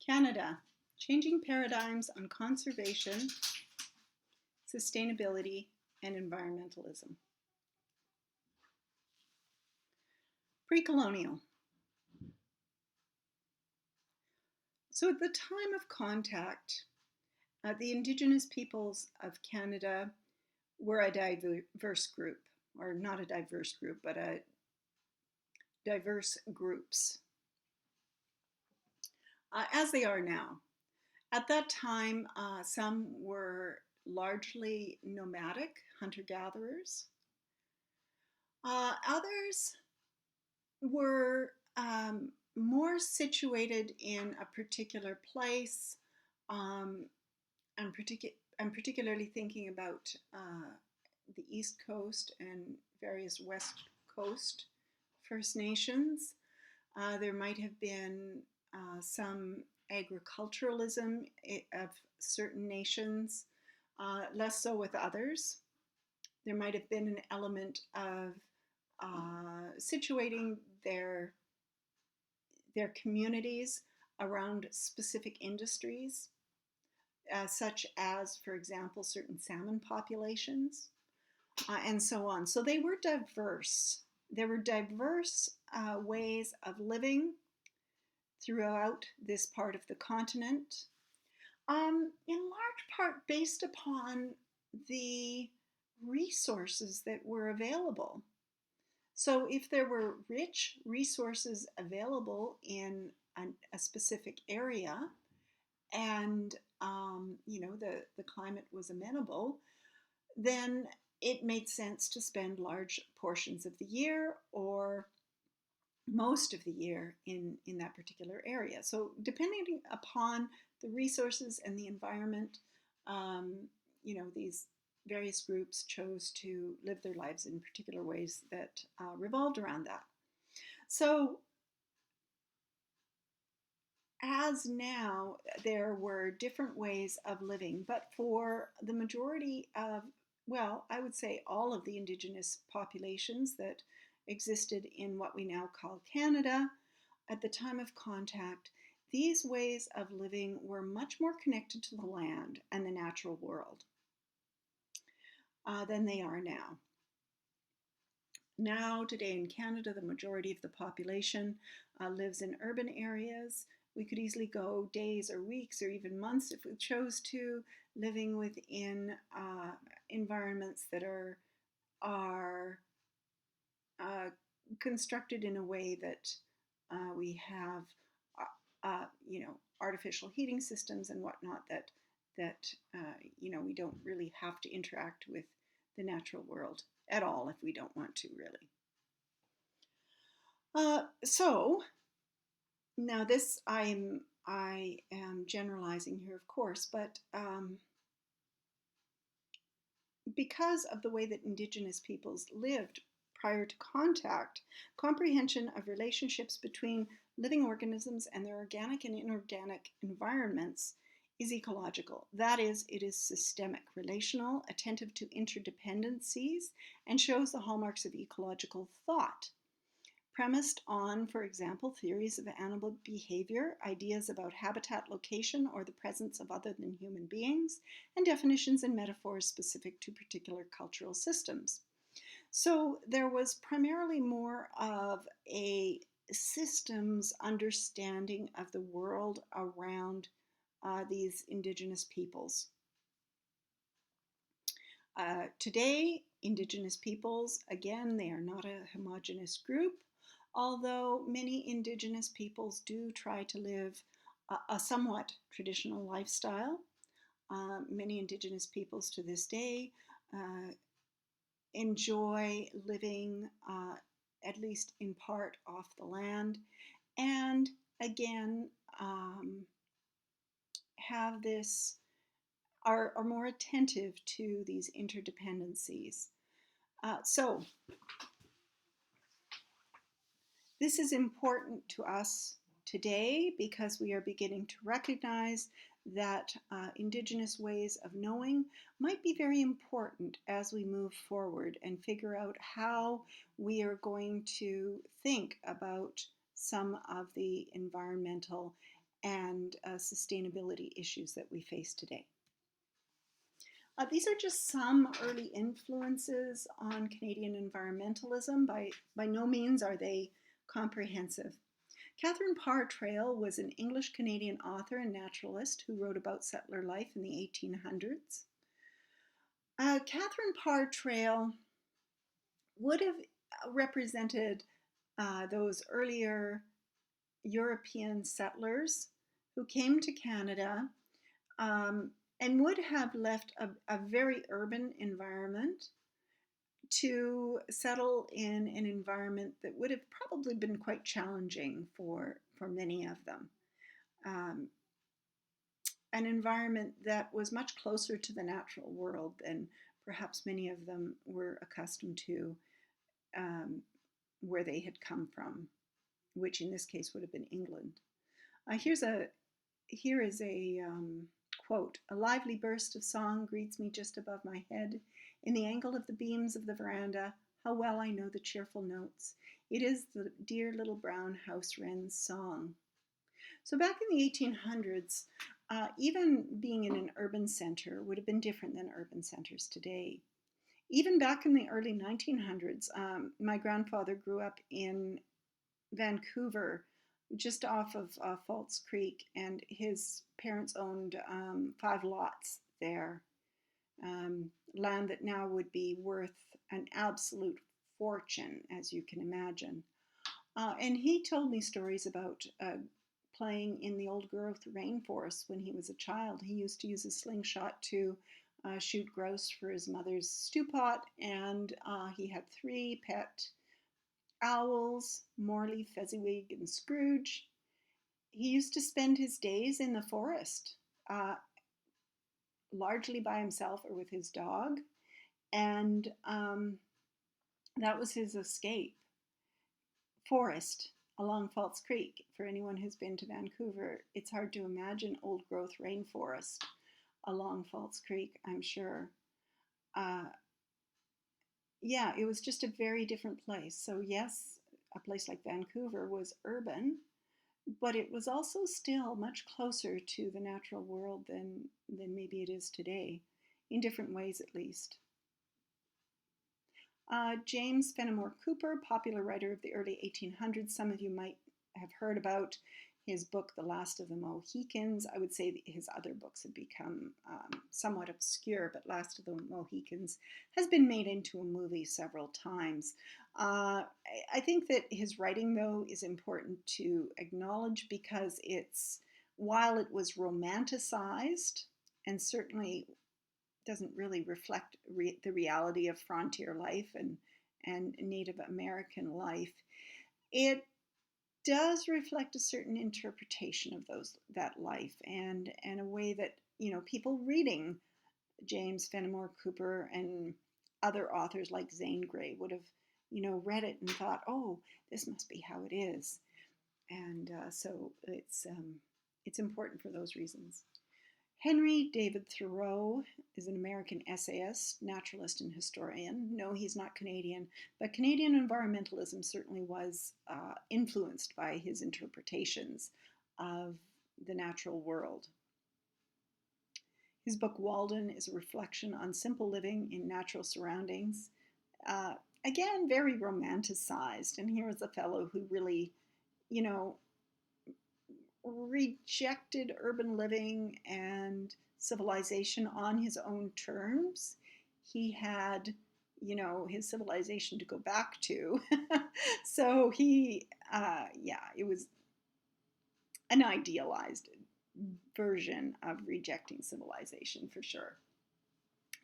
Canada, changing paradigms on conservation, sustainability, and environmentalism. Pre-colonial. So at the time of contact, the Indigenous peoples of Canada were a diverse group, or not a diverse group, but a diverse groups, as they are now. At that time, some were largely nomadic hunter-gatherers. Others were more situated in a particular place. I'm particularly thinking about the East Coast and various West Coast First Nations. There might have been some agriculturalism of certain nations, less so with others. There might have been an element of situating their communities around specific industries, such as, for example, certain salmon populations, and so on. So they were diverse. There were diverse ways of living throughout this part of the continent, in large part based upon the resources that were available. So if there were rich resources available in a specific area, and the climate was amenable, then it made sense to spend large portions of the year or most of the year in that particular area. So depending upon the resources and the environment, these various groups chose to live their lives in particular ways that revolved around that. So as now, there were different ways of living, but for the majority of, well, I would say all of the Indigenous populations that existed in what we now call Canada at the time of contact, these ways of living were much more connected to the land and the natural world than they are now. Now, today in Canada, the majority of the population lives in urban areas. We could easily go days or weeks or even months if we chose to, living within environments that are constructed in a way that we have, artificial heating systems and whatnot that we don't really have to interact with the natural world at all if we don't want to, really. So now this I am generalizing here, of course, but because of the way that Indigenous peoples lived prior to contact, comprehension of relationships between living organisms and their organic and inorganic environments is ecological. That is, it is systemic, relational, attentive to interdependencies, and shows the hallmarks of ecological thought. Premised on, for example, theories of animal behavior, ideas about habitat location or the presence of other than human beings, and definitions and metaphors specific to particular cultural systems. So there was primarily more of a systems understanding of the world around these Indigenous peoples. Today, Indigenous peoples, again, they are not a homogeneous group, although many Indigenous peoples do try to live a somewhat traditional lifestyle. Many Indigenous peoples to this day enjoy living, at least in part, off the land, and again have this, are more attentive to these interdependencies. So this is important to us today because we are beginning to recognize that Indigenous ways of knowing might be very important as we move forward and figure out how we are going to think about some of the environmental and sustainability issues that we face today. These are just some early influences on Canadian environmentalism. By no means are they comprehensive. Catherine Parr Traill was an English-Canadian author and naturalist who wrote about settler life in the 1800s. Catherine Parr Traill would have represented those earlier European settlers who came to Canada and would have left a very urban environment to settle in an environment that would have probably been quite challenging for many of them. An environment that was much closer to the natural world than perhaps many of them were accustomed to where they had come from, which in this case would have been England. Here is a quote, "A lively burst of song greets me just above my head. In the angle of the beams of the veranda, how well I know the cheerful notes. It is the dear little brown house wren's song." So back in the 1800s, even being in an urban center would have been different than urban centers today. Even back in the early 1900s, my grandfather grew up in Vancouver, just off of False Creek, and his parents owned 5 lots there. Land that now would be worth an absolute fortune, as you can imagine. And he told me stories about playing in the old growth rainforest when he was a child. He used to use a slingshot to shoot grouse for his mother's stew pot, and he had 3 pet owls, Morley, Fezziwig, and Scrooge. He used to spend his days in the forest, largely by himself or with his dog, and that was his escape. Forest along False Creek. For anyone who's been to Vancouver, it's hard to imagine old growth rainforest along False Creek, I'm sure. Yeah, it was just a very different place. So yes, a place like Vancouver was urban, but it was also still much closer to the natural world than maybe it is today, in different ways at least. James Fenimore Cooper, popular writer of the early 1800s. Some of you might have heard about his book, The Last of the Mohicans. I would say that his other books have become somewhat obscure, but Last of the Mohicans has been made into a movie several times. I think that his writing, though, is important to acknowledge because while it was romanticized and certainly doesn't really reflect the reality of frontier life and Native American life, it does reflect a certain interpretation of that life and a way that people reading James Fenimore Cooper and other authors like Zane Grey would have read it and thought, oh, this must be how it is, and so it's important for those reasons. Henry David Thoreau is an American essayist, naturalist, and historian. No, he's not Canadian, but Canadian environmentalism certainly was influenced by his interpretations of the natural world. His book Walden is a reflection on simple living in natural surroundings. Again, very romanticized, and here is a fellow who really, rejected urban living and civilization on his own terms. He had, his civilization to go back to. So it was an idealized version of rejecting civilization for sure.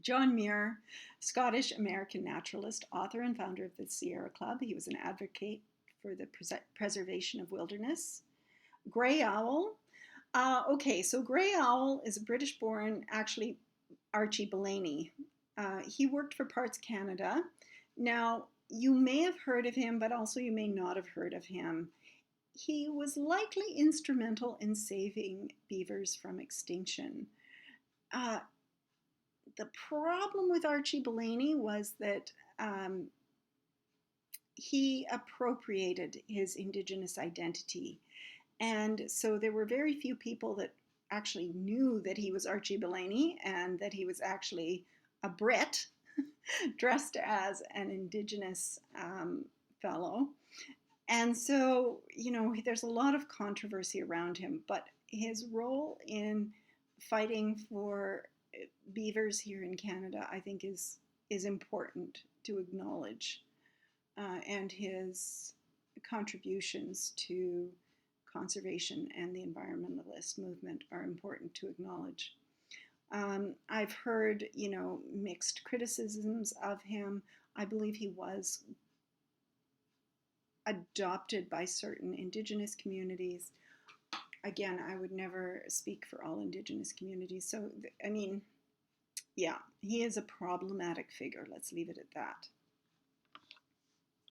John Muir, Scottish-American naturalist, author and founder of the Sierra Club. He was an advocate for the preservation of wilderness. Grey Owl. So Grey Owl is a British-born, actually, Archie Bellany. He worked for Parts Canada. Now, you may have heard of him, but also you may not have heard of him. He was likely instrumental in saving beavers from extinction. The problem with Archie Bellany was that he appropriated his Indigenous identity And so there were very few people that actually knew that he was Archie Bellany and that he was actually a Brit dressed as an Indigenous fellow. And so, there's a lot of controversy around him, but his role in fighting for beavers here in Canada, I think, is important to acknowledge, and his contributions to conservation and the environmentalist movement are important to acknowledge. I've heard, mixed criticisms of him. I believe he was adopted by certain Indigenous communities. Again, I would never speak for all Indigenous communities. So, I mean, yeah, he is a problematic figure. Let's leave it at that.